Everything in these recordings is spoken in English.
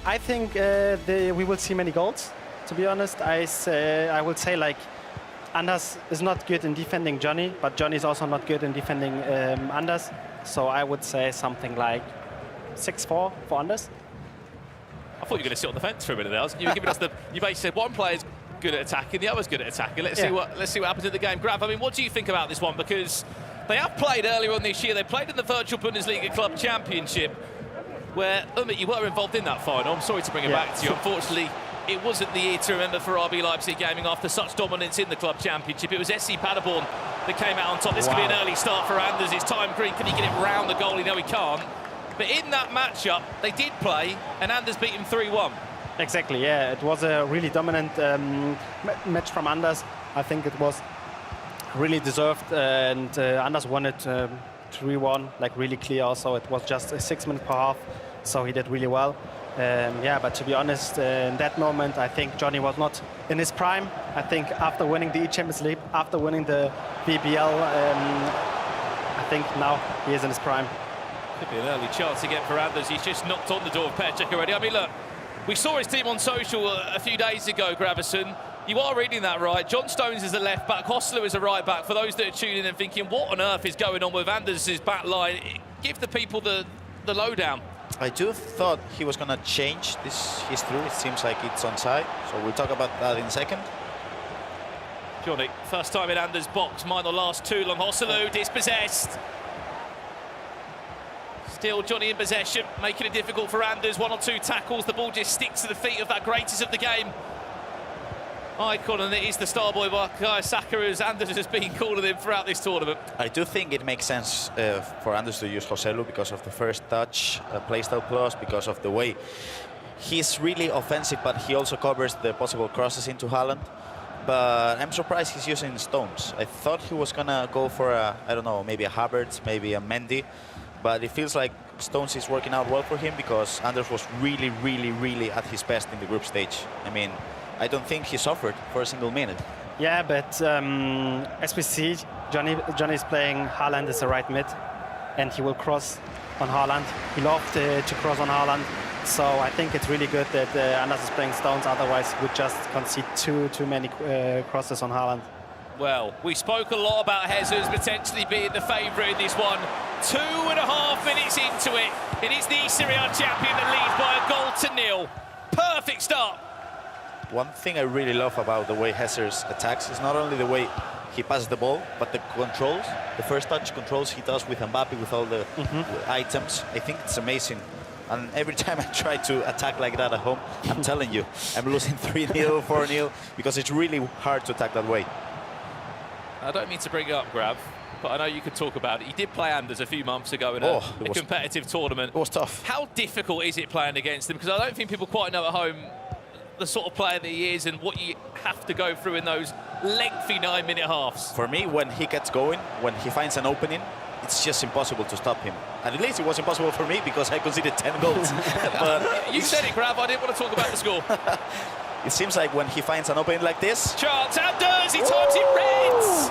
I think we will see many goals. To be honest, I would say like Anders is not good in defending Jonny, but Jonny is also not good in defending Anders. So I would say something like 6-4 for Anders. I thought you were going to sit on the fence for a minute there. You were giving us you basically said one player's good at attacking, the other's good at attacking. Let's see what happens in the game. Grav, I mean, what do you think about this one? Because they have played earlier on this year. They played in the Virtual Bundesliga Club Championship, where you were involved in that final. I'm sorry to bring it back to you. Unfortunately, it wasn't the year to remember for RB Leipzig Gaming after such dominance in the club championship. It was SC Paderborn that came out on top. This could be an early start for Anders. It's time green. Can he get it round the goalie? No, he can't. But in that matchup, they did play, and Anders beat him 3-1. Exactly, yeah. It was a really dominant match from Anders. I think it was really deserved, and Anders won it 3-1, like really clear also. It was just a 6 minutes per half, so he did really well. Yeah, but to be honest, in that moment, I think Jonny was not in his prime. I think after winning the eChampionsleague, after winning the VBL, I think now he is in his prime. Could be an early chance again for Anders. He's just knocked on the door of Petr already. I mean, look, we saw his team on social a few days ago, Gravison. You are reading that right. John Stones is a left back, Hostler is a right back. For those that are tuning in and thinking, what on earth is going on with Anders' back line? Give the people the lowdown. I do thought he was going to change this history. It seems like it's onside, so we'll talk about that in a second. Jonny, first time in Anders' box, mind the last two. Long Hostler dispossessed. Still Jonny in possession, making it difficult for Anders. 1 or 2 tackles, the ball just sticks to the feet of that greatest of the game icon, and it is the star boy by Saka, as Anders has been calling him throughout this tournament. I do think it makes sense for Anders to use Joselu because of the first touch, playstyle plus, because of the way he's really offensive, but he also covers the possible crosses into Haaland. But I'm surprised he's using Stones. I thought he was gonna go for I don't know, maybe a Havertz, maybe a Mendy. But it feels like Stones is working out well for him because Anders was really, really, really at his best in the group stage. I mean, I don't think he suffered for a single minute. Yeah, but as we see, Jonny is playing Haaland as a right mid, and he will cross on Haaland. He loved to cross on Haaland. So I think it's really good that Anders is playing Stones, otherwise we would just concede too many crosses on Haaland. Well, we spoke a lot about Jesus potentially being the favourite in this one. 2.5 minutes into it, it is the Serie A champion that leads by a goal to 0. Perfect start. One thing I really love about the way Jesus attacks is not only the way he passes the ball, but the controls, the first touch controls he does with Mbappe, with all the items. I think it's amazing. And every time I try to attack like that at home, I'm telling you, I'm losing 3-0, 4-0, because it's really hard to attack that way. I don't mean to bring it up, Grav, but I know you could talk about it. You did play Anders a few months ago in a competitive tournament. It was tough. How difficult is it playing against him? Because I don't think people quite know at home the sort of player that he is and what you have to go through in those lengthy 9-minute halves. For me, when he gets going, when he finds an opening, it's just impossible to stop him. And at least it was impossible for me because I conceded 10 goals. But you said it, Grav. I didn't want to talk about the score. It seems like when he finds an opening like this... Chance, Anders, he times it reds!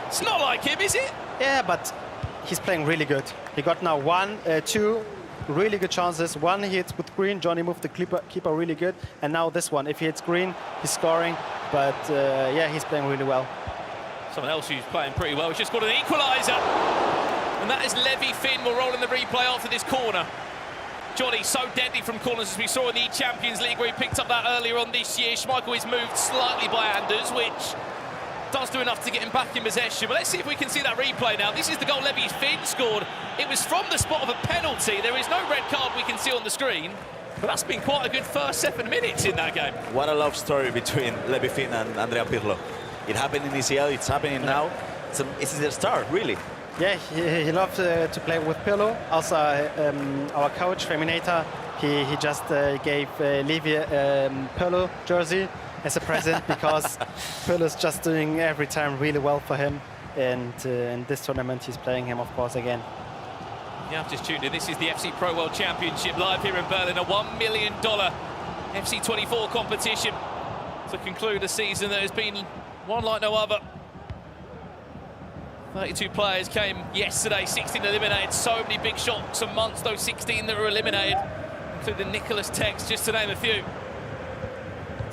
It's not like him, is it? Yeah, but he's playing really good. He got now 2 really good chances. One he hits with green, Jonny moved the keeper really good. And now this one, if he hits green, he's scoring. But yeah, he's playing really well. Someone else who's playing pretty well, he's just got an equaliser. And that is Levi Finn. We'll roll in the replay after this corner. Jonny so deadly from corners, as we saw in the eChampionsleague where he picked up that earlier on this year. Schmeichel is moved slightly by Anders, which does do enough to get him back in possession. But let's see if we can see that replay now. This is the goal Levi Finn scored. It was from the spot of a penalty. There is no red card we can see on the screen. But that's been quite a good first 7 minutes in that game. What a love story between Levi Finn and Andrea Pirlo. It happened in ECL, it's happening now. It's a star, really. Yeah, he loved to play with Pirlo. Also, our coach, Feminator, he just gave Levi Pirlo jersey as a present because Pirlo's just doing every time really well for him. And in this tournament, he's playing him, of course, again. Yeah, I've just tuned in. This is the FC Pro World Championship live here in Berlin, a $1 million FC24 competition to conclude a season that has been one like no other. 32 players came yesterday, 16 eliminated. So many big shocks and months, those 16 that were eliminated. including Nicholas Tex, just to name a few.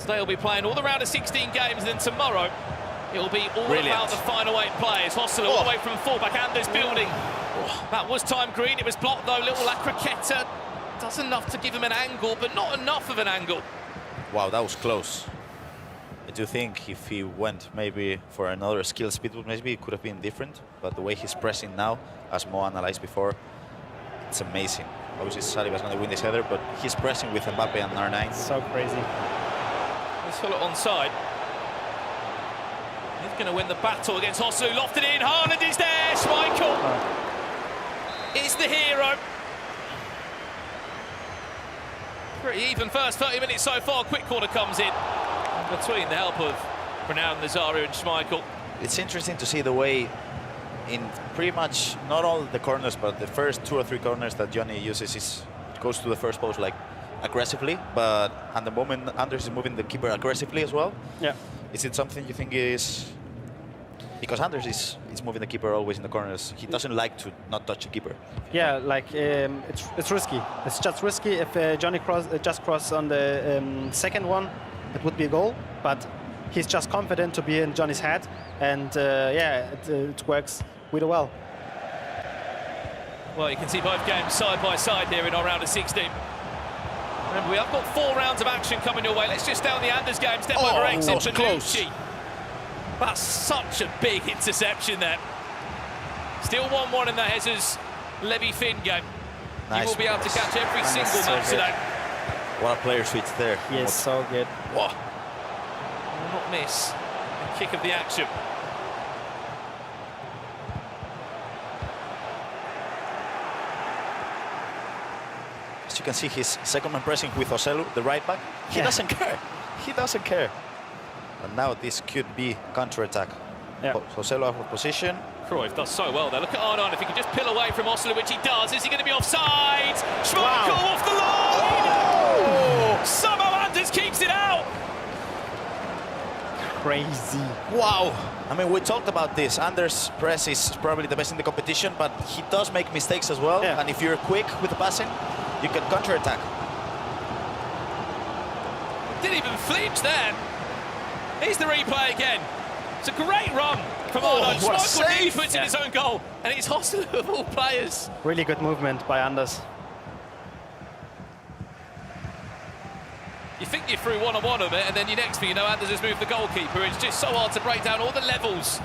Today we'll be playing all the round of 16 games, and then tomorrow it will be all about the final 8 players. Hostel all the way from fullback, Anders building. That was time green, it was blocked though. Little La Croqueta does enough to give him an angle, but not enough of an angle. Wow, that was close. I do think if he went maybe for another skill speed, maybe it could have been different. But the way he's pressing now, as Mo analyzed before, it's amazing. Obviously, Saliba's going to win this header, but he's pressing with Mbappe and R9. So crazy. Let's pull it onside. He's going to win the battle against Hossu. Lofted in, Haaland is there. Schmeichel is the hero. Pretty even first 30 minutes so far. Quick corner comes in between the help of Renan Nazario and Schmeichel. It's interesting to see the way in pretty much not all the corners, but the first 2 or 3 corners that Jonny uses it goes to the first post like aggressively, but at the moment Anders is moving the keeper aggressively as well. Yeah. Is it something you think is because Anders is moving the keeper always in the corners? He doesn't like to not touch the keeper. Yeah, like it's risky. It's just risky. If Jonny just crossed on the second one, it would be a goal. But he's just confident to be in Jonny's head, and yeah, it works really well. Well, you can see both games side by side here in our round of 16. Remember, we have got 4 rounds of action coming your way. Let's just stay on the Anders game. Step over X in Panucci. That's such a big interception there. Still 1-1 in the Hezes Levy Finn game. Nice. You will be able to catch every single match today. What a player switch there. He is so good. Whoa. Will not miss the kick of the action. As you can see, his second man pressing with Joselu, the right back. He doesn't care. He doesn't care. And now this could be counter-attack. Yeah. Joselu out of position. Cruyff does so well there. Look at Arnon. If he can just peel away from Oslo, which he does, is he going to be offside? Schmeichel off the line! Oh! Somehow Anders keeps it out! Crazy. Wow. I mean, we talked about this. Anders' press is probably the best in the competition, but he does make mistakes as well. Yeah. And if you're quick with the passing, you can counter-attack. Didn't even flinch there. Here's the replay again. It's a great run from Arnold. Schmeichel nearly puts in his own goal, and it's Hostel of all players. Really good movement by Anders. You think you're through one-on-one of it, and then your next thing you know, Anders has moved the goalkeeper. It's just so hard to break down all the levels.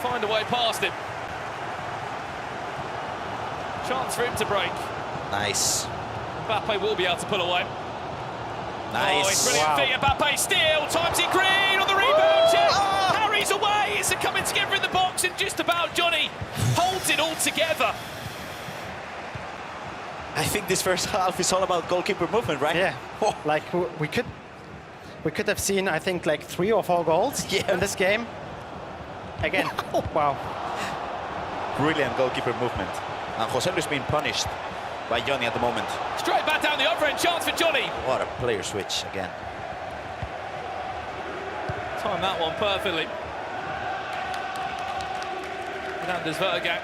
Find a way past him. Chance for him to break. Nice. Mbappe will be able to pull away. Nice. Oh, it's brilliant feet. Mbappe still times it green on the rebound. Harry's away. It's a coming together in the box, and just about Jonny holds it all together. I think this first half is all about goalkeeper movement, right? Yeah. Like we could have seen, I think, like 3 or 4 goals in this game. Again. Wow. Brilliant goalkeeper movement. And Joselu is being punished by Jonny at the moment. Straight back down the other end, chance for Jonny. What a player switch again. Timed that one perfectly. Anders Vejrgang,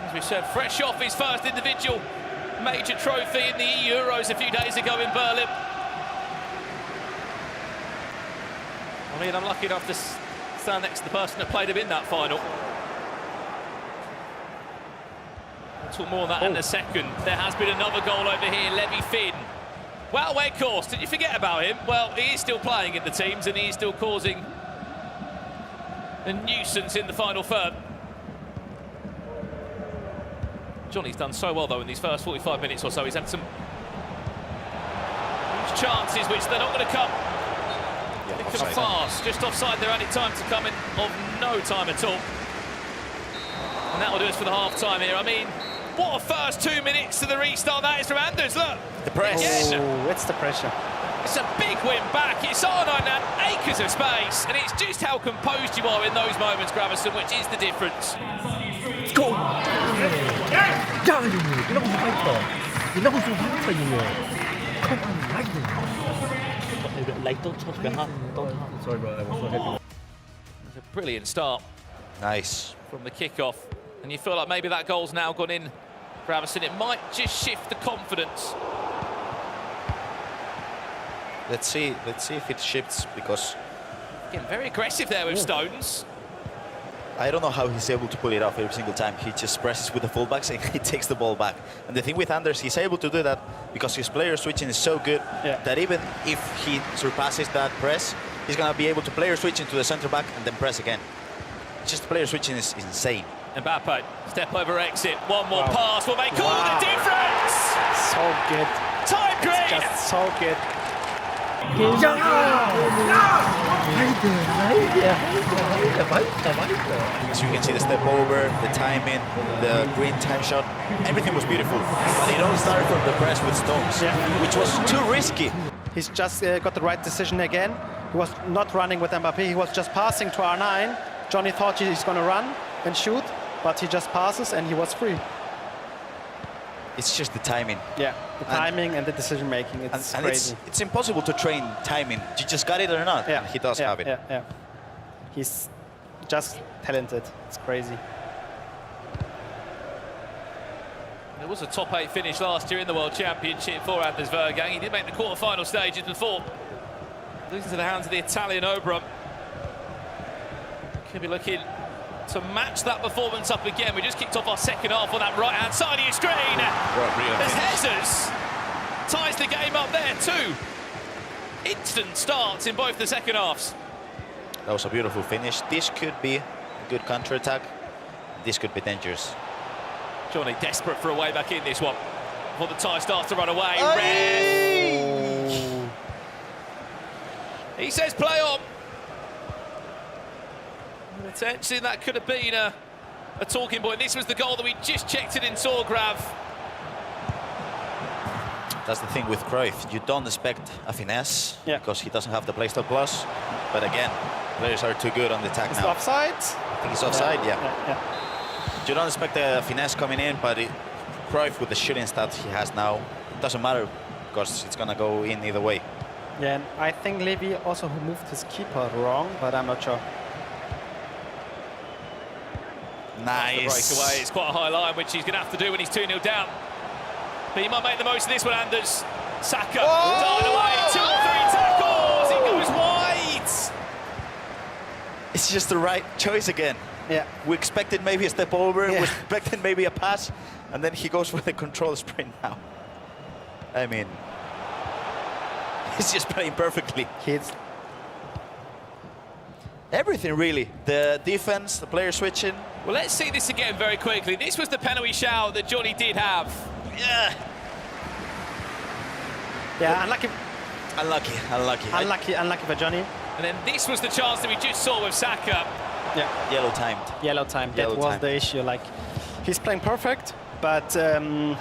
as we said, fresh off his first individual major trophy in the Euros a few days ago in Berlin. I mean, I'm lucky enough to stand next to the person that played him in that final. We'll talk more on that in a second. There has been another goal over here, Levy Finn. Well, Weghorst, did you forget about him? Well, he is still playing in the teams, and he is still causing a nuisance in the final third. Jonny's done so well, though, in these first 45 minutes or so. He's had some huge chances, which they're not going to come. Fast, just offside there, only time to come in of no time at all. And that will do us for the half-time here. I mean, what a first 2 minutes to the restart that is from Anders, look. The press. Oh, it's the pressure. It's a big win back. It's Arnon and acres of space, and it's just how composed you are in those moments, Gravison, which is the difference. Go! Ja, Junge, genau so weiter. Genau so weiter, Junge. Komm an, rein. Like, don't touch me, don't have. Sorry, bro, I was so happy. It's a brilliant start. Nice. From the kick-off. And you feel like maybe that goal's now gone in Gravison. It might just shift the confidence. Let's see if it shifts, because Again, very aggressive there with Stones. I don't know how he's able to pull it off every single time. He just presses with the fullbacks and he takes the ball back. And the thing with Anders, he's able to do that because his player switching is so good that even if he surpasses that press, he's going to be able to player switch into the centre back and then press again. Just player switching is insane. Mbappe, step over exit. One more pass will make all the difference. So good. Time green. Just so good. So you can see the step over, the timing, the green time shot, everything was beautiful. But it all started from the press with Stones, which was too risky. He's just got the right decision again. He was not running with Mbappe, he was just passing to R9. Jonny thought he's going to run and shoot, but he just passes and he was free. It's just the timing. Yeah, the timing and the decision making. It's crazy. It's impossible to train timing. You just got it or not. Yeah, He does have it. Yeah. He's just talented. It's crazy. There was a top 8 finish last year in the World Championship for Anders Vejrgang. He did make the quarter-final stages before losing to the hands of the Italian Oberon. Could be looking to match that performance up again. We just kicked off our second half on that right-hand side of your screen. As Jesus ties the game up there too. Instant starts in both the second halves. That was a beautiful finish. This could be a good counter-attack. This could be dangerous. Jonny desperate for a way back in this one. Before the tie starts to run away. Hey! He says play on. Potentially that could have been a talking point. This was the goal that we just checked it in saw, Grav. That's the thing with Cruyff. You don't expect a finesse because he doesn't have the playstyle plus. But again, players are too good on the attack now. Offside? I think he's offside, yeah. You don't expect a finesse coming in, but Cruyff with the shooting stats he has now, it doesn't matter because it's going to go in either way. Yeah, and I think Levy also moved his keeper wrong, but I'm not sure. Nice. Breakaway. It's quite a high line, which he's going to have to do when he's 2-0 down. But he might make the most of this one, Anders. Saka, died away, 2 or 3 tackles, he goes wide. It's just the right choice again. Yeah. We expected maybe a step over, we expected maybe a pass, and then he goes for the control sprint now. I mean, he's just playing perfectly. Kids. Everything really. The defense, the player switching. Well, let's see this again very quickly. This was the penalty shout that Jonny did have. Yeah, unlucky. Unlucky for Jonny. And then this was the chance that we just saw with Saka. Yeah. Yellow timed. Yellow time. That was the issue. Like, he's playing perfect, but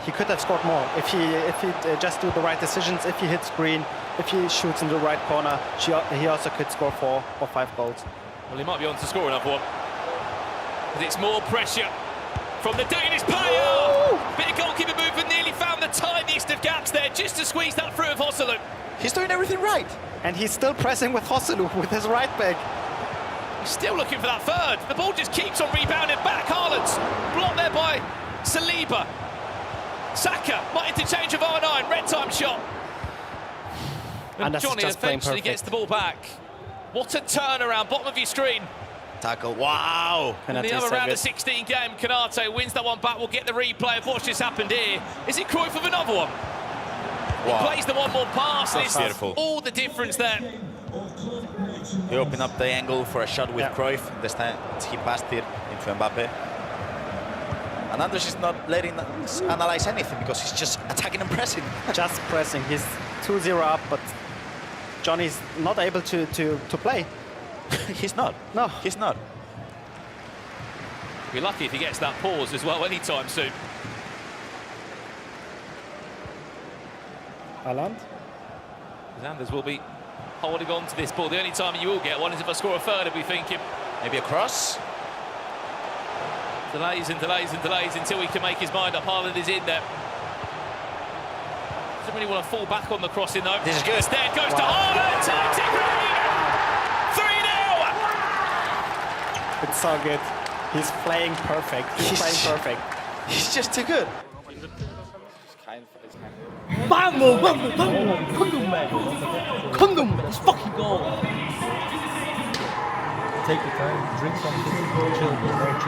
he could have scored more if he just do the right decisions. If he hits green, if he shoots in the right corner, he also could score 4 or 5 goals. Well, he might be on to score another one. But it's more pressure from the Danish player. Bit of goalkeeper movement, nearly found the tiniest of gaps there just to squeeze that through of Hosselu. He's doing everything right. And he's still pressing with Hosselu with his right back. He's still looking for that third. The ball just keeps on rebounding back. Haaland's blocked there by Saliba. Saka might interchange of R9, red time shot. And Jonny eventually gets the ball back. What a turnaround, bottom of your screen. Tackle, wow. In the other round of 16 game, Konate wins that one back. We'll get the replay of what's just happened here. Is it Cruyff with another one? Wow. He plays the one more pass. That's beautiful. All the difference there. He opened up the angle for a shot with Cruyff. This time he passed it into Mbappe. And Anders is not letting us analyze anything because he's just attacking and pressing. Just pressing. He's 2-0 up, but Jonny's not able to play. He's not. No. He's not. Be lucky if he gets that pause as well anytime soon. Haaland. Anders will be holding on to this ball. The only time you will get one is if I score a third, I'll be thinking. Maybe a cross? Delays and delays and delays until he can make his mind up. Haaland is in there. Doesn't really want to fall back on the crossing though. This is good. Instead goes to Haaland. Times it green. 3-0. It's so good. He's playing perfect. He's playing perfect. He's just too good. Vamos, vamos, vamos! Come on, man! Come on, man! Let's fucking go! Take your time, drink something, chill, chill, relax.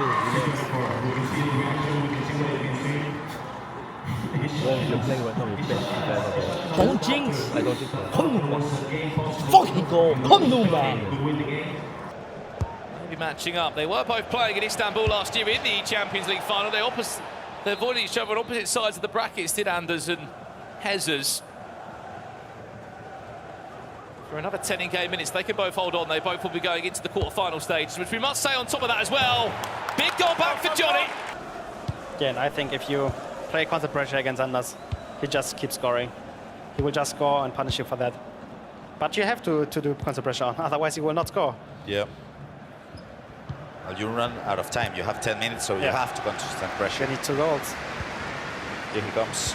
You're playing right now, you're best. Don't jinx! I don't think so. Come on, man! Let's fucking go! Come on, man! Maybe matching up. They were both playing in Istanbul last year in the Champions League final. They avoided each other on opposite sides of the brackets, did Anders and Hezers. For another 10 in-game minutes, they can both hold on. They both will be going into the quarter-final stage, which we must say on top of that as well. Big goal back for Jonny. Yeah, and I think if you play constant pressure against Anders, he just keeps scoring. He will just score and punish you for that. But you have to do constant pressure on, otherwise he will not score. Yeah. Well, you run out of time. You have 10 minutes, so you have to constant pressure. You need 2 goals. Here he comes.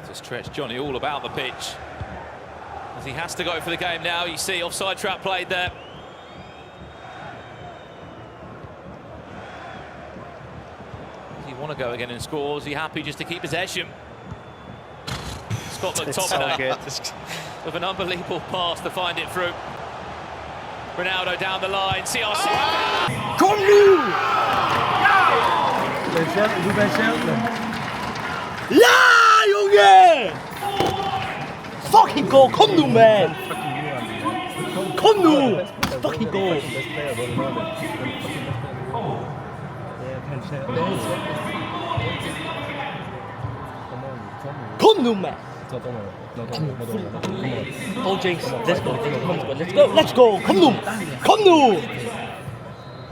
To stretch Jonny all about the pitch. As he has to go for the game now. You see offside trap played there. Does he want to go again and score? Is he happy just to keep possession? Scott McTominay with an unbelievable pass to find it through. Ronaldo down the line. CRC. Kom nu! Doe bij hetzelfde. Ja, jongen! Fucking goal, kom nu, man! Kom nu! Fucking goal! Kom nu, man! Don't jinx. Let's go. Let's go. Let's go. Come on. Come on.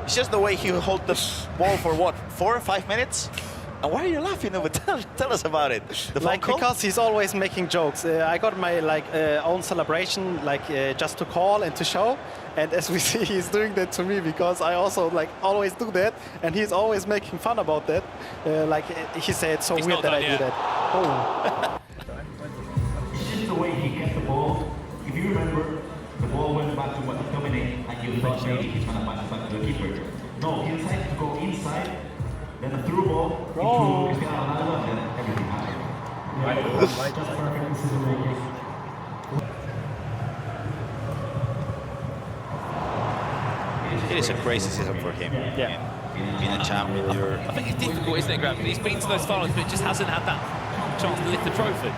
It's just the way he hold the ball for what, 4 or 5 minutes? And why are you laughing? Tell us about it. Because he's always making jokes. I got my own celebration, just to call and to show. And as we see, he's doing that to me because I also always do that, and he's always making fun about that. He said it's so weird that I do that. Oh. The way he kept the ball, if you remember, the ball went back to Dominic and you thought maybe he's going to pass it back to the keeper. No, he decided to go inside, then a through ball into Cristiano Ronaldo, and then everything happened. It is a crazy season for him. Yeah. Being a champion, I think it's difficult, isn't it, Graham? He's been to those finals, but just hasn't had that chance to lift the trophy.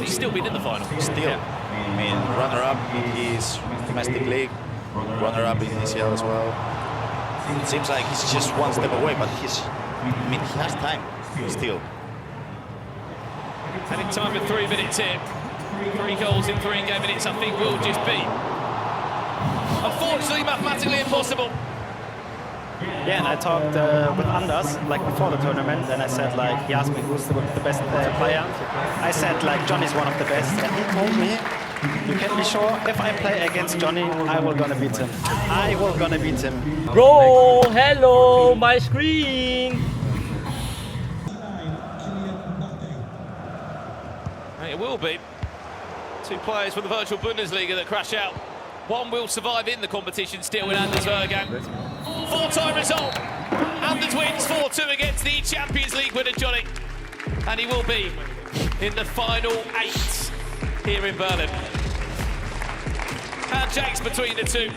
He's still been in the final. Still. I mean, runner-up in his domestic league, runner-up in ECL as well. It seems like he's just one step away, but he has time still. And in time for 3 minutes here, 3 goals in 3 in-game minutes, I think will just be, unfortunately, mathematically impossible. Yeah, and I talked with Anders before the tournament, and I said he asked me who's the best player. I said Jonny's one of the best, and he told me, you can be sure if I play against Jonny, I will gonna beat him. I will gonna beat him. Bro, hello, my screen. It will be 2 players from the Virtual Bundesliga that crash out. One will survive in the competition still in Anders Vejrgang. 4-time result. Anders wins 4-2 against the eChampionsleague winner Jonny. And he will be in the final 8 here in Berlin. Handshakes between the two.